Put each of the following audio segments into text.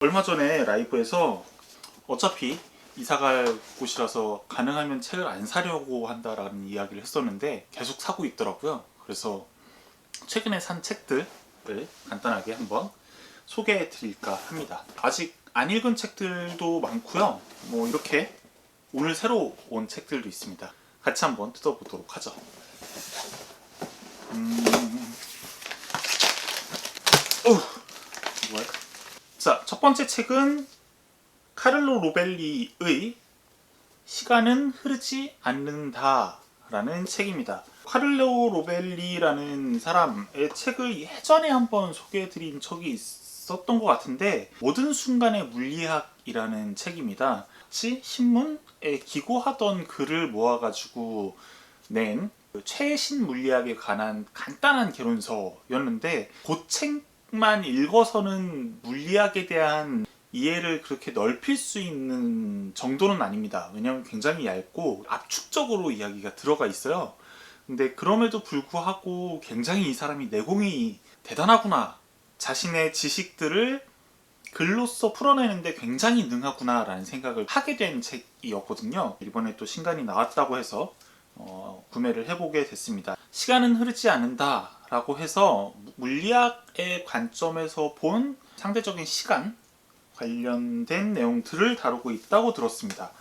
얼마 전에 라이브에서 어차피 이사갈 곳이라서 가능하면 책을 안 사려고 한다라는 이야기를 했었는데 계속 사고 있더라고요. 그래서 최근에 산 책들을 간단하게 한번 소개해 드릴까 합니다. 아직 안 읽은 책들도 많고요. 뭐 이렇게 오늘 새로 온 책들도 있습니다. 같이 한번 뜯어보도록 하죠. 뭐야? 자, 첫 번째 책은 카를로 로벨리의 시간은 흐르지 않는다 라는 책입니다. 카를로 로벨리라는 사람의 책을 예전에 한번 소개해드린 적이 있었던 것 같은데, 모든 순간의 물리학이라는 책입니다. 같이 신문에 기고하던 글을 모아가지고 낸 최신 물리학에 관한 간단한 개론서였는데, 그 책만 읽어서는 물리학에 대한 이해를 그렇게 넓힐 수 있는 정도는 아닙니다. 왜냐하면 굉장히 얇고 압축적으로 이야기가 들어가 있어요. 근데 그럼에도 불구하고 굉장히 이 사람이 내공이 대단하구나, 자신의 지식들을 글로써 풀어내는데 굉장히 능하구나 라는 생각을 하게 된 책이었거든요. 이번에 또 신간이 나왔다고 해서 구매를 해보게 됐습니다. 시간은 흐르지 않는다 라고 해서 물리학의 관점에서 본 상대적인 시간 관련된 내용들을 다루고 있다고 들었습니다.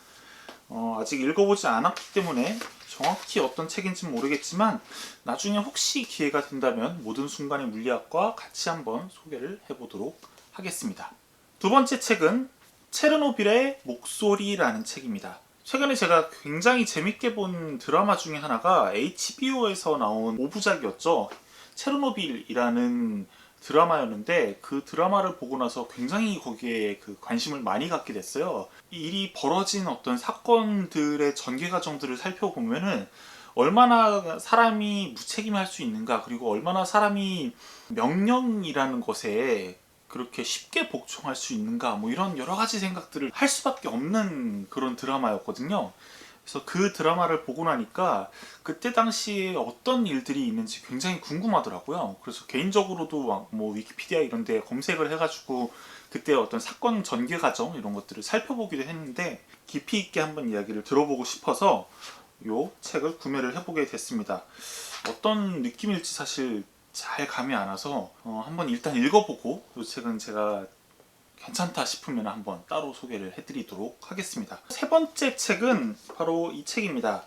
아직 읽어보지 않았기 때문에 정확히 어떤 책인지는 모르겠지만 나중에 혹시 기회가 된다면 모든 순간의 물리학과 같이 한번 소개를 해보도록 하겠습니다. 두 번째 책은 체르노빌의 목소리라는 책입니다. 최근에 제가 굉장히 재밌게 본 드라마 중에 하나가 HBO에서 나온 5부작이었죠. 체르노빌이라는 드라마였는데, 그 드라마를 보고 나서 굉장히 거기에 관심을 많이 갖게 됐어요. 이 일이 벌어진 어떤 사건들의 전개 과정들을 살펴보면은 얼마나 사람이 무책임할 수 있는가, 그리고 얼마나 사람이 명령이라는 것에 그렇게 쉽게 복종할 수 있는가, 뭐 이런 여러 가지 생각들을 할 수밖에 없는 그런 드라마였거든요. 그래서 그 드라마를 보고 나니까 그때 당시에 어떤 일들이 있는지 굉장히 궁금하더라고요. 그래서 개인적으로도 뭐 위키피디아 이런 데 검색을 해가지고 그때 어떤 사건 전개 과정 이런 것들을 살펴보기도 했는데, 깊이 있게 한번 이야기를 들어보고 싶어서 이 책을 구매를 해보게 됐습니다. 어떤 느낌일지 사실 잘 감이 안 와서 한번 일단 읽어보고, 이 책은 제가 괜찮다 싶으면 한번 따로 소개를 해드리도록 하겠습니다. 세 번째 책은 바로 이 책입니다.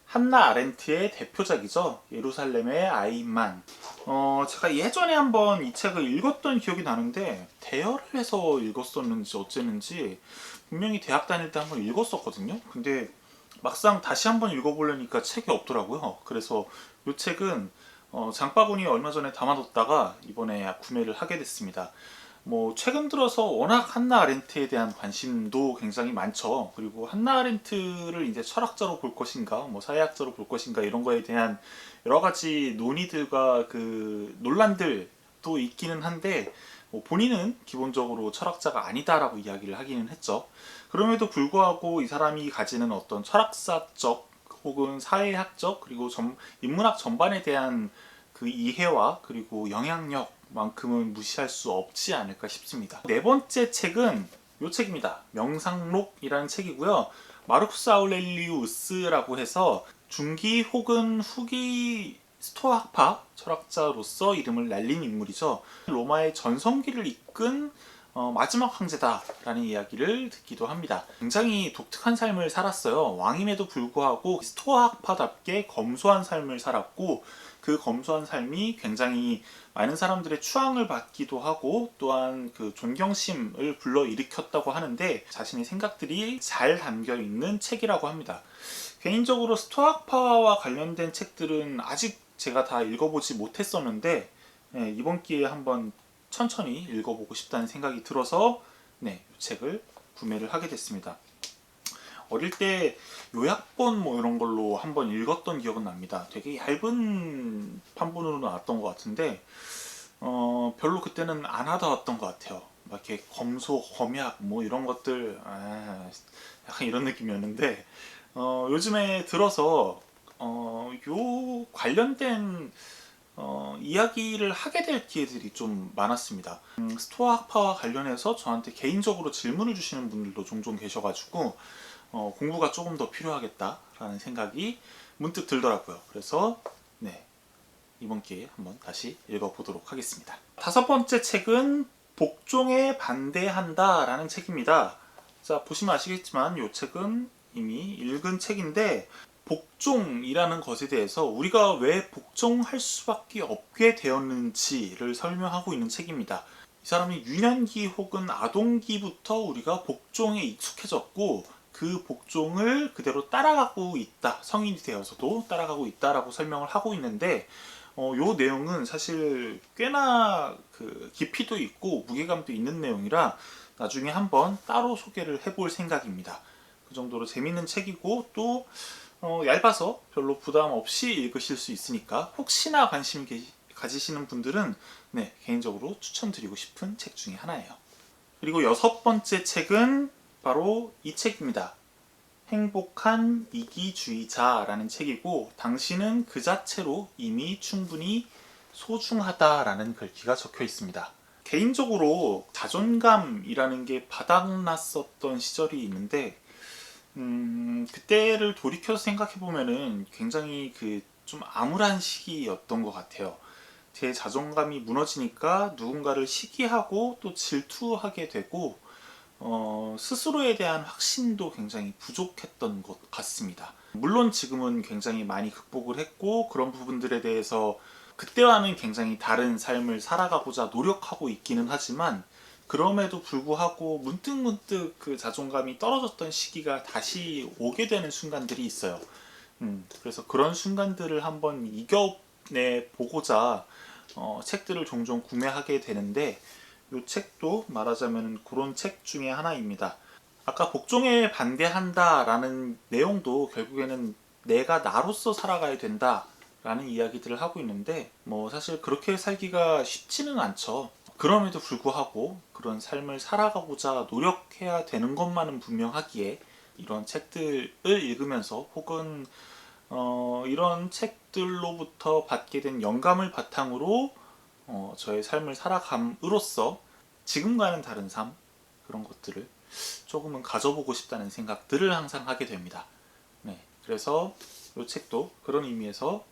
한나 아렌트의 대표작이죠. 예루살렘의 아이만. 제가 예전에 한번 이 책을 읽었던 기억이 나는데, 대여를 해서 읽었었는지 어쨌는지 분명히 대학 다닐 때 한번 읽었었거든요. 근데 막상 다시 한번 읽어보려니까 책이 없더라고요. 그래서 이 책은 장바구니에 얼마 전에 담아뒀다가 이번에 구매를 하게 됐습니다. 뭐 최근 들어서 워낙 한나 아렌트에 대한 관심도 굉장히 많죠. 그리고 한나 아렌트를 이제 철학자로 볼 것인가, 뭐 사회학자로 볼 것인가, 이런 거에 대한 여러 가지 논의들과 그 논란들도 있기는 한데, 뭐 본인은 기본적으로 철학자가 아니다라고 이야기를 하기는 했죠. 그럼에도 불구하고 이 사람이 가지는 어떤 철학사적 혹은 사회학적, 그리고 인문학 전반에 대한 그 이해와 그리고 영향력만큼은 무시할 수 없지 않을까 싶습니다. 네 번째 책은 이 책입니다. 명상록이라는 책이고요. 마르쿠스 아우렐리우스라고 해서 중기 혹은 후기 스토아파 철학자로서 이름을 날린 인물이죠. 로마의 전성기를 이끈 마지막 황제다라는 이야기를 듣기도 합니다. 굉장히 독특한 삶을 살았어요. 왕임에도 불구하고 스토아파답게 검소한 삶을 살았고, 그 검소한 삶이 굉장히 많은 사람들의 추앙을 받기도 하고, 또한 그 존경심을 불러일으켰다고 하는데, 자신의 생각들이 잘 담겨 있는 책이라고 합니다. 개인적으로 스토아파와 관련된 책들은 아직 제가 다 읽어보지 못했었는데, 이번 기회에 한번 천천히 읽어보고 싶다는 생각이 들어서 이 책을 구매를 하게 됐습니다. 어릴 때 요약본 뭐 이런 걸로 한번 읽었던 기억은 납니다. 되게 얇은 판본으로 나왔던 것 같은데 별로 그때는 안 와닿았던 것 같아요. 막 이렇게 검소, 검약 뭐 이런 것들, 약간 이런 느낌이었는데, 요즘에 들어서 요 관련된 이야기를 하게 될 기회들이 좀 많았습니다. 스토아 학파와 관련해서 저한테 개인적으로 질문을 주시는 분들도 종종 계셔가지고 공부가 조금 더 필요하겠다라는 생각이 문득 들더라고요. 그래서 네, 이번 기회에 한번 다시 읽어보도록 하겠습니다. 다섯 번째 책은 복종에 반대한다 라는 책입니다. 자, 보시면 아시겠지만 이 책은 이미 읽은 책인데 복종이라는 것에 대해서 우리가 왜 복종할 수밖에 없게 되었는지를 설명하고 있는 책입니다. 이 사람이 유년기 혹은 아동기부터 우리가 복종에 익숙해졌고 그 복종을 그대로 따라가고 있다. 성인이 되어서도 따라가고 있다라고 설명을 하고 있는데 요 내용은 사실 꽤나 깊이도 있고 무게감도 있는 내용이라 나중에 한번 따로 소개를 해볼 생각입니다. 그 정도로 재밌는 책이고 또 얇아서 별로 부담 없이 읽으실 수 있으니까 혹시나 관심 가지시는 분들은 네, 개인적으로 추천드리고 싶은 책 중에 하나예요. 그리고 여섯 번째 책은 바로 이 책입니다. 행복한 이기주의자라는 책이고 당신은 그 자체로 이미 충분히 소중하다라는 글귀가 적혀 있습니다. 개인적으로 자존감이라는 게 바닥났었던 시절이 있는데 그때를 돌이켜서 생각해보면은 굉장히 좀 암울한 시기였던 것 같아요. 제 자존감이 무너지니까 누군가를 시기하고 또 질투하게 되고 스스로에 대한 확신도 굉장히 부족했던 것 같습니다. 물론 지금은 굉장히 많이 극복을 했고 그런 부분들에 대해서 그때와는 굉장히 다른 삶을 살아가고자 노력하고 있기는 하지만 그럼에도 불구하고 문득문득 그 자존감이 떨어졌던 시기가 다시 오게 되는 순간들이 있어요. 그래서 그런 순간들을 한번 이겨내 보고자 책들을 종종 구매하게 되는데 이 책도 말하자면 그런 책 중에 하나입니다. 아까 복종에 반대한다 라는 내용도 결국에는 내가 나로서 살아가야 된다 라는 이야기들을 하고 있는데 사실 그렇게 살기가 쉽지는 않죠. 그럼에도 불구하고 그런 삶을 살아가고자 노력해야 되는 것만은 분명하기에 이런 책들을 읽으면서 혹은 이런 책들로부터 받게 된 영감을 바탕으로 저의 삶을 살아감으로써 지금과는 다른 삶 그런 것들을 조금은 가져보고 싶다는 생각들을 항상 하게 됩니다. 네, 그래서 이 책도 그런 의미에서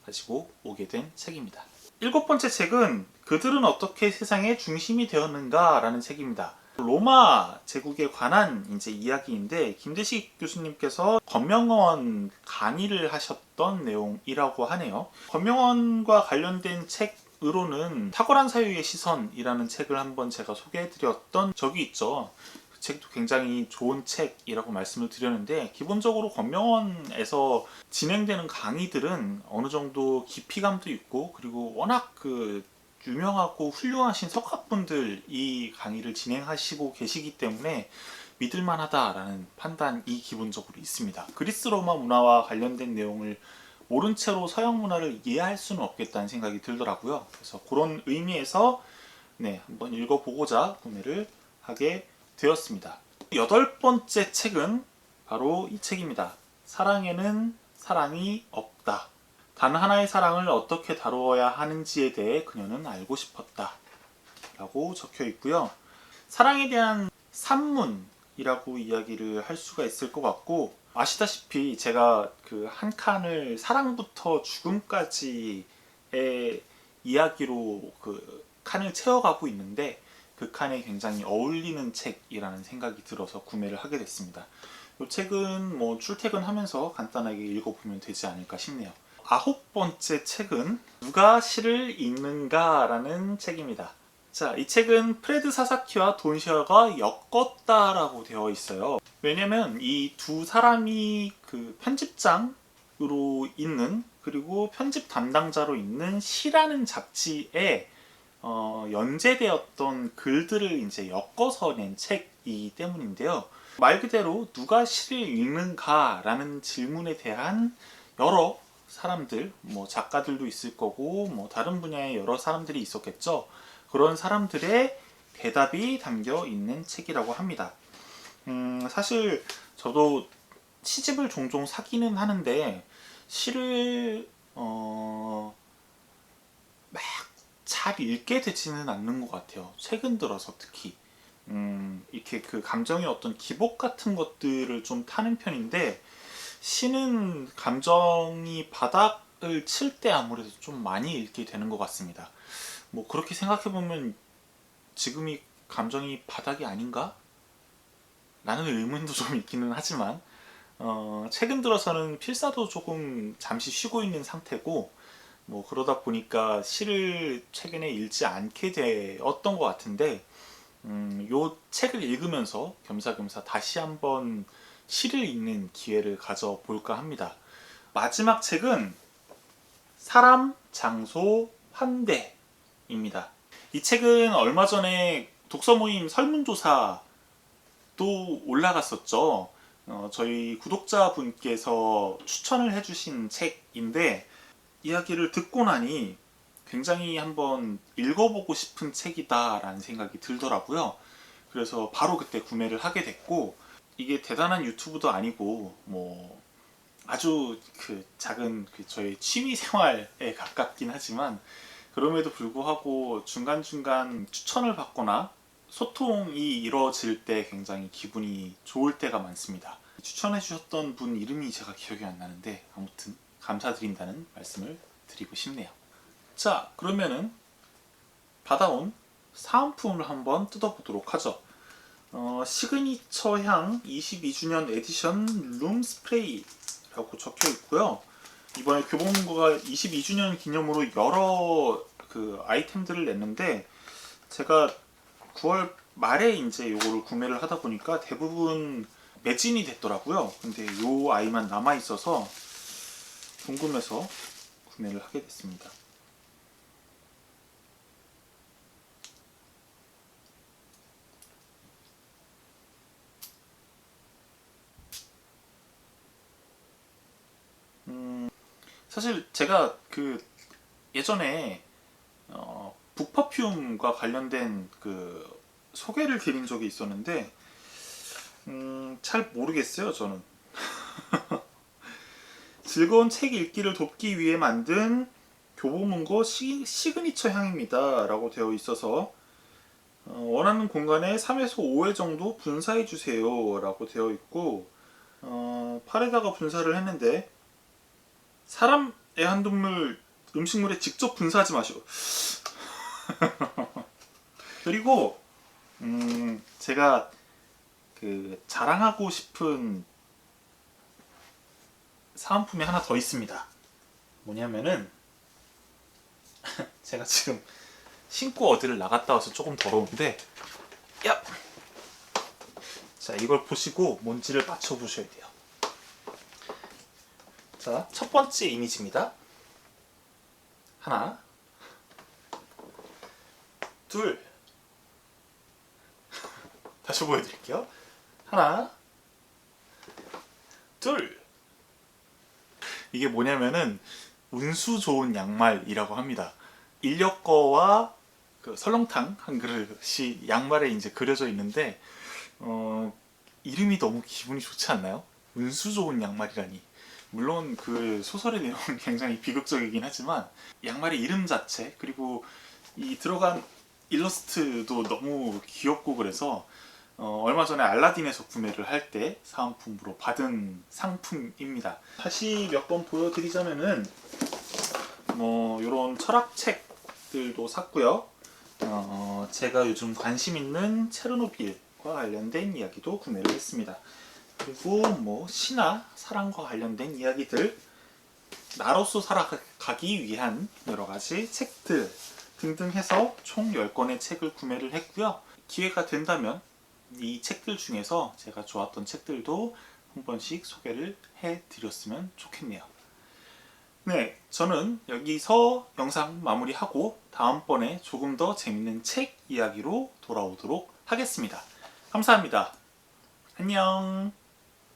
가지고 오게 된 책입니다. 일곱 번째 책은 그들은 어떻게 세상의 중심이 되었는가 라는 책입니다. 로마 제국에 관한 이제 이야기인데 김대식 교수님께서 권명원 강의를 하셨던 내용이라고 하네요. 권명원과 관련된 책으로는 탁월한 사유의 시선이라는 책을 한번 제가 소개해드렸던 적이 있죠. 그 책도 굉장히 좋은 책이라고 말씀을 드렸는데 기본적으로 권명원에서 진행되는 강의들은 어느 정도 깊이감도 있고 그리고 워낙 유명하고 훌륭하신 석학분들이 강의를 진행하시고 계시기 때문에 믿을만하다라는 판단이 기본적으로 있습니다. 그리스 로마 문화와 관련된 내용을 모른 채로 서양 문화를 이해할 수는 없겠다는 생각이 들더라고요. 그래서 그런 의미에서 한번 읽어보고자 구매를 하게 되었습니다. 여덟 번째 책은 바로 이 책입니다. 사랑에는 사랑이 없다. 단 하나의 사랑을 어떻게 다루어야 하는지에 대해 그녀는 알고 싶었다 라고 적혀 있고요. 사랑에 대한 산문이라고 이야기를 할 수가 있을 것 같고 아시다시피 제가 한 칸을 사랑부터 죽음까지의 이야기로 칸을 채워가고 있는데 그 칸에 굉장히 어울리는 책이라는 생각이 들어서 구매를 하게 됐습니다. 이 책은 출퇴근하면서 간단하게 읽어보면 되지 않을까 싶네요. 아홉 번째 책은 누가 시를 읽는가 라는 책입니다. 자, 이 책은 프레드 사사키와 돈 시어가 엮었다라고 되어 있어요. 왜냐면 이 두 사람이 편집장으로 있는 그리고 편집 담당자로 있는 시라는 잡지에 연재되었던 글들을 이제 엮어서 낸 책이기 때문인데요. 말 그대로 누가 시를 읽는가라는 질문에 대한 여러 사람들, 작가들도 있을 거고 다른 분야의 여러 사람들이 있었겠죠. 그런 사람들의 대답이 담겨 있는 책이라고 합니다. 사실 저도 시집을 종종 사기는 하는데 시를 막 잘 읽게 되지는 않는 것 같아요. 최근 들어서 특히 이렇게 그 감정의 어떤 기복 같은 것들을 좀 타는 편인데, 시는 감정이 바닥을 칠 때 아무래도 좀 많이 읽게 되는 것 같습니다. 뭐 그렇게 생각해보면 지금이 감정이 바닥이 아닌가? 라는 의문도 좀 있기는 하지만, 최근 들어서는 필사도 조금 잠시 쉬고 있는 상태고, 뭐 그러다 보니까 시를 최근에 읽지 않게 되었던 것 같은데, 요 책을 읽으면서 겸사겸사 다시 한번 시를 읽는 기회를 가져볼까 합니다. 마지막 책은 사람, 장소, 환대입니다. 이 책은 얼마 전에 독서 모임 설문조사도 올라갔었죠. 저희 구독자분께서 추천을 해주신 책인데, 이야기를 듣고 나니 굉장히 한번 읽어보고 싶은 책이다라는 생각이 들더라고요. 그래서 바로 그때 구매를 하게 됐고, 이게 대단한 유튜브도 아니고 뭐 아주 그 작은 그 저의 취미 생활에 가깝긴 하지만, 그럼에도 불구하고 중간중간 추천을 받거나 소통이 이루어질 때 굉장히 기분이 좋을 때가 많습니다. 추천해 주셨던 분 이름이 제가 기억이 안 나는데, 아무튼 감사드린다는 말씀을 드리고 싶네요. 자, 그러면은 받아온 사은품을 한번 뜯어보도록 하죠. 시그니처 향 22주년 에디션 룸 스프레이라고 적혀 있고요. 이번에 교보문고가 22주년 기념으로 여러 그 아이템들을 냈는데, 제가 9월 말에 이제 요거를 구매를 하다 보니까 대부분 매진이 됐더라고요. 근데 요 아이만 남아 있어서 궁금해서 구매를 하게 됐습니다. 사실 제가 그 예전에 북퍼퓸과 관련된 그 소개를 드린 적이 있었는데, 잘 모르겠어요 저는. 즐거운 책 읽기를 돕기 위해 만든 교보문고 시그니처 향입니다 라고 되어 있어서, 원하는 공간에 3에서 5회 정도 분사해 주세요 라고 되어 있고, 팔에다가 분사를 했는데, 사람, 애완동물, 음식물에 직접 분사하지 마시고. 그리고 제가 그 자랑하고 싶은 사은품이 하나 더 있습니다. 뭐냐면은 제가 지금 신고 어디를 나갔다 와서 조금 더러운데, 야! 자, 이걸 보시고 뭔지를 맞춰 보셔야 돼요. 자, 첫 번째 이미지입니다. 하나, 둘. 다시 보여드릴게요. 하나, 둘. 이게 뭐냐면은 운수 좋은 양말이라고 합니다. 인력거와 그 설렁탕 한 그릇이 양말에 이제 그려져 있는데, 이름이 너무 기분이 좋지 않나요? 운수 좋은 양말이라니. 물론 그 소설의 내용은 굉장히 비극적이긴 하지만, 양말의 이름 자체, 그리고 이 들어간 일러스트도 너무 귀엽고, 그래서 얼마 전에 알라딘에서 구매를 할 때 사은품으로 받은 상품입니다. 다시 몇 번 보여드리자면은 뭐 이런 철학책들도 샀고요. 제가 요즘 관심 있는 체르노빌과 관련된 이야기도 구매를 했습니다. 그리고 뭐 시나 사랑과 관련된 이야기들, 나로서 살아가기 위한 여러 가지 책들 등등 해서 총 10권의 책을 구매를 했고요. 기회가 된다면 이 책들 중에서 제가 좋았던 책들도 한 번씩 소개를 해드렸으면 좋겠네요. 네, 저는 여기서 영상 마무리하고 다음번에 조금 더 재밌는 책 이야기로 돌아오도록 하겠습니다. 감사합니다. 안녕.